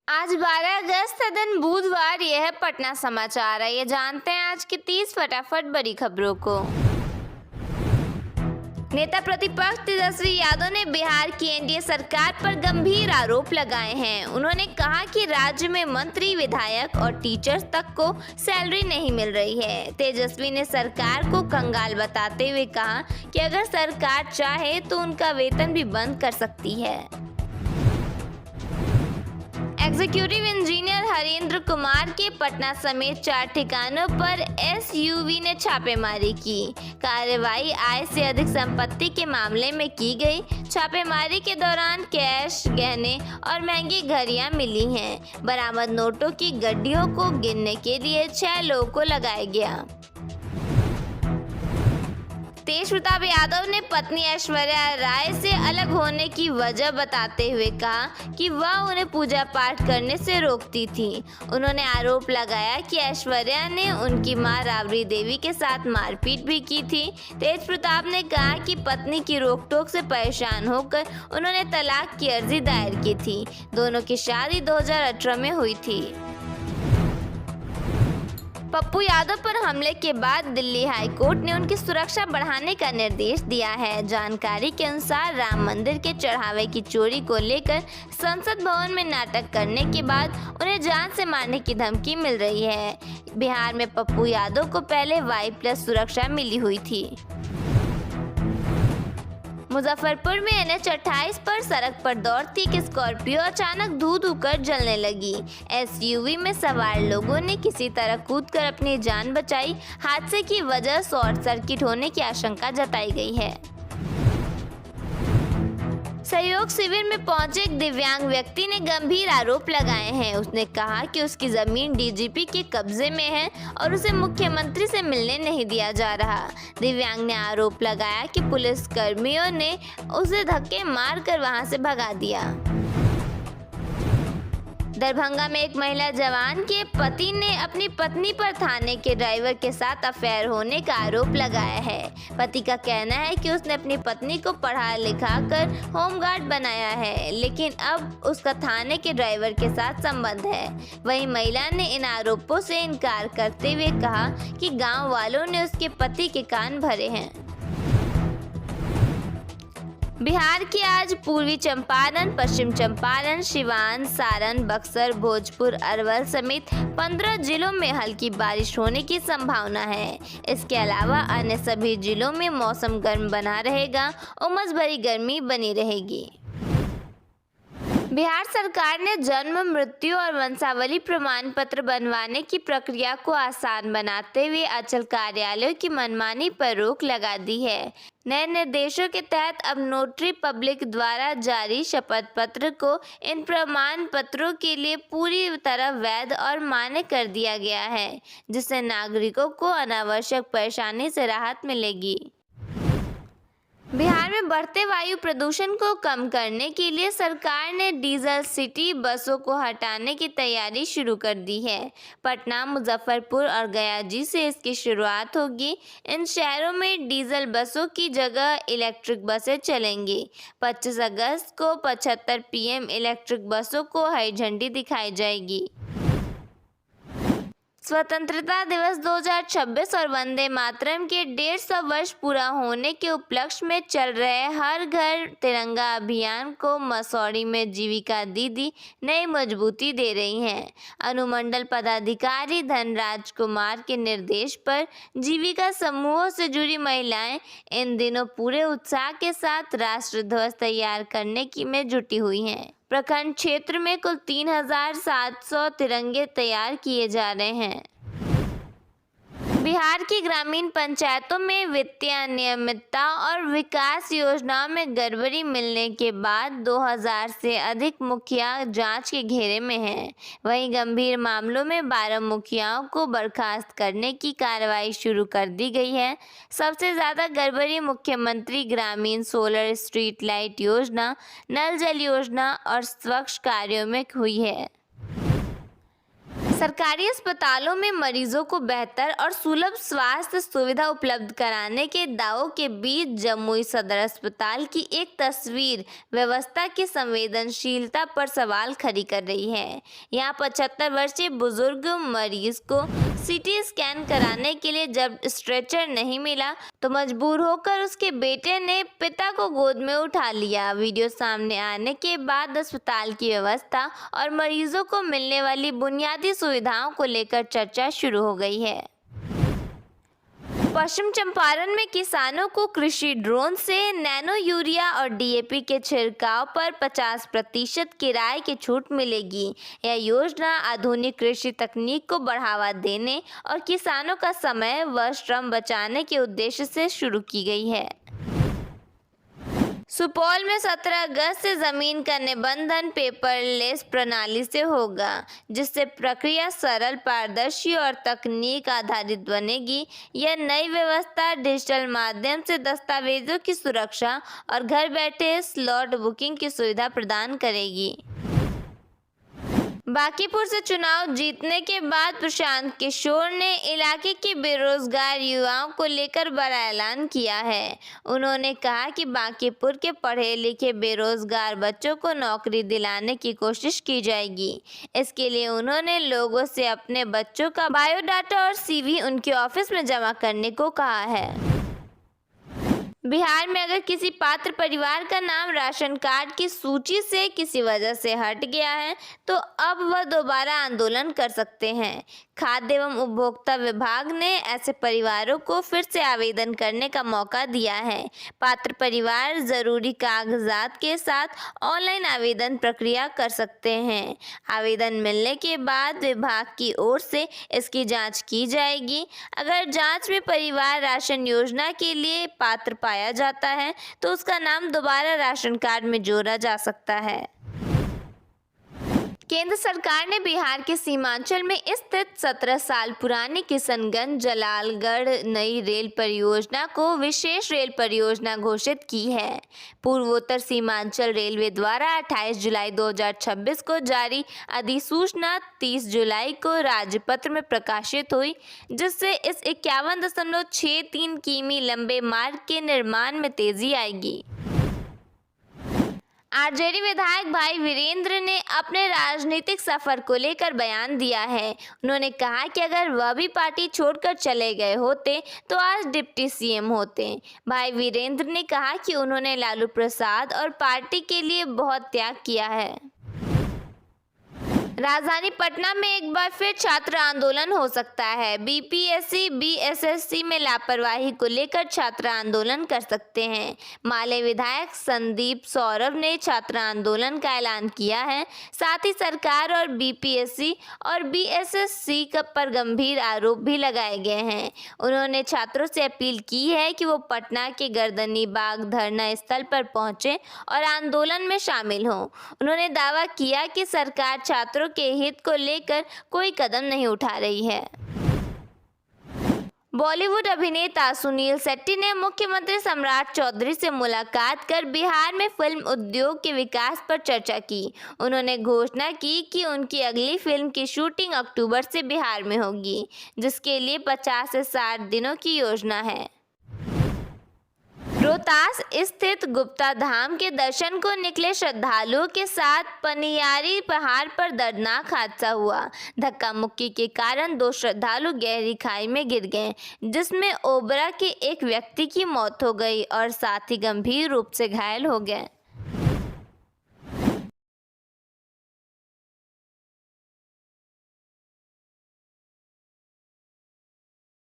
आज 12 अगस्त है, दिन बुधवार। यह है पटना समाचार। आइए जानते हैं आज की 30 फटाफट बड़ी खबरों को। नेता प्रतिपक्ष तेजस्वी यादव ने बिहार की एनडीए सरकार पर गंभीर आरोप लगाए हैं। उन्होंने कहा कि राज्य में मंत्री, विधायक और टीचर्स तक को सैलरी नहीं मिल रही है। तेजस्वी ने सरकार को कंगाल बताते हुए कहा कि अगर सरकार चाहे तो उनका वेतन भी बंद कर सकती है। एग्जीक्यूटिव इंजीनियर हरेंद्र कुमार के पटना समेत 4 ठिकानों पर एसयूवी ने छापेमारी की। कार्रवाई आय से अधिक संपत्ति के मामले में की गई। छापेमारी के दौरान कैश, गहने और महंगी घड़ियां मिली हैं। बरामद नोटों की गड्डियों को गिनने के लिए 6 लोगों को लगाया गया। तेज प्रताप यादव ने पत्नी ऐश्वर्या राय से अलग होने की वजह बताते हुए कहा कि वह उन्हें पूजा पाठ करने से रोकती थी। उन्होंने आरोप लगाया कि ऐश्वर्या ने उनकी मां राबड़ी देवी के साथ मारपीट भी की थी। तेज प्रताप ने कहा कि पत्नी की रोक-टोक से परेशान होकर उन्होंने तलाक की अर्जी दायर की थी। दोनों की शादी 2018 में हुई थी। पप्पू यादव पर हमले के बाद दिल्ली हाई कोर्ट ने उनकी सुरक्षा बढ़ाने का निर्देश दिया है। जानकारी के अनुसार राम मंदिर के चढ़ावे की चोरी को लेकर संसद भवन में नाटक करने के बाद उन्हें जान से मारने की धमकी मिल रही है। बिहार में पप्पू यादव को पहले Y+ सुरक्षा मिली हुई थी। मुजफ्फरपुर में NH 28 पर सड़क पर दौड़ती एक स्कॉर्पियो अचानक धू कर जलने लगी। एसयूवी में सवार लोगों ने किसी तरह कूदकर अपनी जान बचाई। हादसे की वजह शॉर्ट सर्किट होने की आशंका जताई गई है। सहयोग शिविर में पहुंचे एक दिव्यांग व्यक्ति ने गंभीर आरोप लगाए हैं। उसने कहा कि उसकी जमीन डीजीपी के कब्जे में है और उसे मुख्यमंत्री से मिलने नहीं दिया जा रहा। दिव्यांग ने आरोप लगाया कि पुलिस कर्मियों ने उसे धक्के मारकर वहां से भगा दिया। दरभंगा में एक महिला जवान के पति ने अपनी पत्नी पर थाने के ड्राइवर के साथ अफेयर होने का आरोप लगाया है। पति का कहना है कि उसने अपनी पत्नी को पढ़ा लिखा कर होमगार्ड बनाया है, लेकिन अब उसका थाने के ड्राइवर के साथ संबंध है। वहीं महिला ने इन आरोपों से इनकार करते हुए कहा कि गांव वालों ने उसके पति के कान भरे हैं। बिहार के आज पूर्वी चंपारण, पश्चिम चंपारण, सिवान, सारण, बक्सर, भोजपुर, अरवल समेत 15 जिलों में हल्की बारिश होने की संभावना है। इसके अलावा अन्य सभी जिलों में मौसम गर्म बना रहेगा। उमस भरी गर्मी बनी रहेगी। बिहार सरकार ने जन्म, मृत्यु और वंशावली प्रमाण पत्र बनवाने की प्रक्रिया को आसान बनाते हुए अंचल कार्यालयों की मनमानी पर रोक लगा दी है। नए निर्देशों के तहत अब नोटरी पब्लिक द्वारा जारी शपथ पत्र को इन प्रमाण पत्रों के लिए पूरी तरह वैध और मान्य कर दिया गया है, जिससे नागरिकों को अनावश्यक परेशानी से राहत मिलेगी। बिहार में बढ़ते वायु प्रदूषण को कम करने के लिए सरकार ने डीजल सिटी बसों को हटाने की तैयारी शुरू कर दी है। पटना, मुजफ्फरपुर और गया से इसकी शुरुआत होगी। इन शहरों में डीजल बसों की जगह इलेक्ट्रिक बसें चलेंगी। 25 अगस्त को 75 PM इलेक्ट्रिक बसों को हरी झंडी दिखाई जाएगी। स्वतंत्रता दिवस 2026 और वंदे मातरम के 150 वर्ष पूरा होने के उपलक्ष्य में चल रहे हर घर तिरंगा अभियान को मसौढ़ी में जीविका दीदी नई मजबूती दे रही हैं। अनुमंडल पदाधिकारी धनराज कुमार के निर्देश पर जीविका समूहों से जुड़ी महिलाएं इन दिनों पूरे उत्साह के साथ राष्ट्र ध्वज तैयार करने में जुटी हुई हैं। प्रखंड क्षेत्र में कुल 3700 तिरंगे तैयार किए जा रहे हैं। बिहार की ग्रामीण पंचायतों में वित्तीय अनियमितता और विकास योजनाओं में गड़बड़ी मिलने के बाद 2000 से अधिक मुखिया जांच के घेरे में हैं। वहीं गंभीर मामलों में 12 मुखियाओं को बर्खास्त करने की कार्रवाई शुरू कर दी गई है। सबसे ज़्यादा गड़बड़ी मुख्यमंत्री ग्रामीण सोलर स्ट्रीट लाइट योजना, नल जल योजना और स्वच्छ कार्यों में हुई है। सरकारी अस्पतालों में मरीजों को बेहतर और सुलभ स्वास्थ्य सुविधा उपलब्ध कराने के दावों के बीच जमुई सदर अस्पताल की एक तस्वीर व्यवस्था की संवेदनशीलता पर सवाल खड़ी कर रही है। यहाँ 75 वर्षीय बुजुर्ग मरीज को सीटी स्कैन कराने के लिए जब स्ट्रेचर नहीं मिला तो मजबूर होकर उसके बेटे ने पिता को गोद में उठा लिया। वीडियो सामने आने के बाद अस्पताल की व्यवस्था और मरीजों को मिलने वाली बुनियादी सुविधाओं को लेकर चर्चा शुरू हो गई है। पश्चिम चंपारण में किसानों को कृषि ड्रोन से नैनो यूरिया और डीएपी के छिड़काव पर 50% किराए की छूट मिलेगी। यह योजना आधुनिक कृषि तकनीक को बढ़ावा देने और किसानों का समय व श्रम बचाने के उद्देश्य से शुरू की गई है। सुपौल में 17 अगस्त से जमीन का निबंधन पेपरलेस प्रणाली से होगा, जिससे प्रक्रिया सरल, पारदर्शी और तकनीक आधारित बनेगी। यह नई व्यवस्था डिजिटल माध्यम से दस्तावेजों की सुरक्षा और घर बैठे स्लॉट बुकिंग की सुविधा प्रदान करेगी। बांकीपुर से चुनाव जीतने के बाद प्रशांत किशोर ने इलाके के बेरोजगार युवाओं को लेकर बड़ा ऐलान किया है। उन्होंने कहा कि बांकीपुर के पढ़े लिखे बेरोजगार बच्चों को नौकरी दिलाने की कोशिश की जाएगी। इसके लिए उन्होंने लोगों से अपने बच्चों का बायोडाटा और सीवी उनके ऑफिस में जमा करने को कहा है। बिहार में अगर किसी पात्र परिवार का नाम राशन कार्ड की सूची से किसी वजह से हट गया है तो अब वह दोबारा आंदोलन कर सकते हैं। खाद्य एवं उपभोक्ता विभाग ने ऐसे परिवारों को फिर से आवेदन करने का मौका दिया है। पात्र परिवार जरूरी कागजात के साथ ऑनलाइन आवेदन प्रक्रिया कर सकते हैं। आवेदन मिलने के बाद विभाग की ओर से इसकी जांच की जाएगी। अगर जांच में परिवार राशन योजना के लिए पात्र पाया जाता है तो उसका नाम दोबारा राशन कार्ड में जोड़ा जा सकता है। केंद्र सरकार ने बिहार के सीमांचल में स्थित 17 साल पुरानी किशनगंज जलालगढ़ नई रेल परियोजना को विशेष रेल परियोजना घोषित की है। पूर्वोत्तर सीमांचल रेलवे द्वारा 28 जुलाई 2026 को जारी अधिसूचना 30 जुलाई को राजपत्र में प्रकाशित हुई, जिससे इस 51.63 किमी लंबे मार्ग के निर्माण में तेजी आएगी। आरजेडी विधायक भाई वीरेंद्र ने अपने राजनीतिक सफर को लेकर बयान दिया है। उन्होंने कहा कि अगर वह भी पार्टी छोड़कर चले गए होते तो आज डिप्टी सीएम होते। भाई वीरेंद्र ने कहा कि उन्होंने लालू प्रसाद और पार्टी के लिए बहुत त्याग किया है। राजधानी पटना में एक बार फिर छात्र आंदोलन हो सकता है। बीपीएससी बीएसएससी में लापरवाही को लेकर छात्र आंदोलन कर सकते हैं। माले विधायक संदीप सौरभ ने छात्र आंदोलन का ऐलान किया है। साथ ही सरकार और बीपीएससी और बीएसएससी पर गंभीर आरोप भी लगाए गए हैं। उन्होंने छात्रों से अपील की है कि वो पटना के गर्दनी बाग धरना स्थल पर पहुंचे और आंदोलन में शामिल हों। उन्होंने दावा किया कि सरकार छात्रों के हित को लेकर कोई कदम नहीं उठा रही है। बॉलीवुड अभिनेता सुनील शेट्टी ने मुख्यमंत्री सम्राट चौधरी से मुलाकात कर बिहार में फिल्म उद्योग के विकास पर चर्चा की। उन्होंने घोषणा की कि उनकी अगली फिल्म की शूटिंग अक्टूबर से बिहार में होगी, जिसके लिए 50 से 60 दिनों की योजना है। रोहतास स्थित गुप्ता धाम के दर्शन को निकले श्रद्धालुओं के साथ पनियारी पहाड़ पर दर्दनाक हादसा हुआ। धक्का मुक्की के कारण 2 श्रद्धालु गहरी खाई में गिर गए, जिसमें ओबरा के एक व्यक्ति की मौत हो गई और साथ ही गंभीर रूप से घायल हो गए।